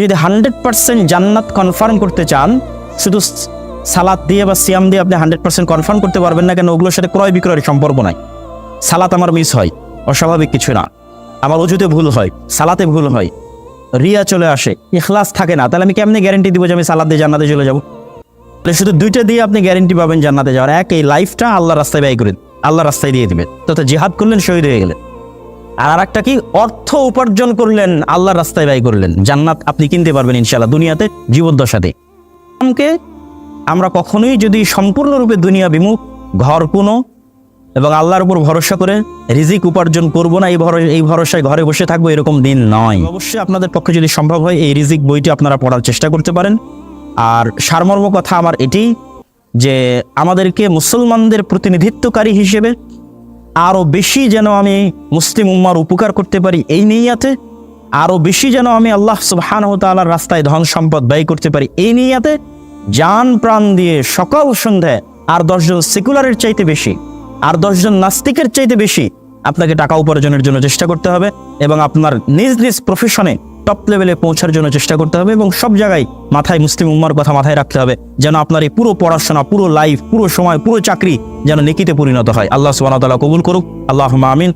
যদি 100% জান্নাত কনফার্ম করতে চান, শুধু সালাত দিয়ে বা সিয়াম দিয়ে আপনি 100% কনফার্ম করতে পারবেন না, কেন ওগুলোর সাথে ক্রয় বিক্রয়ের সম্পর্ক নাই। সালাত আমার মিস হয়, অস্বাভাবিক কিছু না। আমার ওযুতে ভুল হয়, সালাতে ভুল হয়, রিয়া চলে আসে, ইখলাস থাকে না, তাহলে আমি কেমনে গ্যারান্টি দিব যে আমি সালাত দিয়ে জান্নাতে চলে যাব? শুধু দুইটা দিয়ে আপনি গ্যারান্টি পাবেন জান্নাতে যাওয়ার। এক, এই লাইফটা আল্লাহর রাস্তায় ব্যয় করেন, আল্লাহর রাস্তায় দিয়ে দিবেন, তথা জিহাদ করলেন, শহীদ হয়ে গেলেন। আর একটা কি, অর্থ উপার্জন করলেন, আল্লাহর রাস্তায় ব্যয় করলেন, জান্নাত আপনি কিনতে পারবেন ইনশাআল্লাহ দুনিয়াতে জীবদ্দশাতে। আমরা কখনোই যদি সম্পূর্ণরূপে দুনিয়া বিমুখ, ঘর কোনো এবং আল্লাহর উপর ভরসা করে রিজিক উপার্জন করব না, এই ভরসায় ঘরে বসে থাকবো, এরকম দিন নয়। অবশ্যই আপনাদের পক্ষে যদি সম্ভব হয় এই রিজিক বইটি আপনারা পড়ার চেষ্টা করতে পারেন। আর সারমর্ম কথা আমার এটি যে আমাদেরকে মুসলমানদের প্রতিনিধিত্বকারী হিসেবে আরও বেশি যেন আমি মুসলিম উম্মার উপকার করতে পারি এই নিয়াতে, আরও বেশি যেন আমি আল্লাহ সুবহানাহু ওয়া তাআলার রাস্তায় ধন সম্পদ ব্যয় করতে পারি এই নিয়াতে জান প্রাণ দিয়ে সকাল সন্ধ্যায় আর 10 জন সেকুলারের চাইতে বেশি, আর 10 জন নাস্তিকের চাইতে বেশি আপনাকে টাকা উপার্জনের জন্য চেষ্টা করতে হবে এবং আপনার নিজ নিজ প্রফেশনে টপ লেভেলে পৌঁছার জন্য চেষ্টা করতে হবে এবং সব জায়গায় মাথায় মুসলিম উম্মার কথা মাথায় রাখতে হবে, যেন আপনার এই পুরো পড়াশোনা, পুরো লাইফ, পুরো সময়, পুরো চাকরি যেন নেকিতে পরিণত হয়। আল্লাহ সুবহানাহু ওয়া তাআলা কবুল করুক। আল্লাহুম্মা আমিন।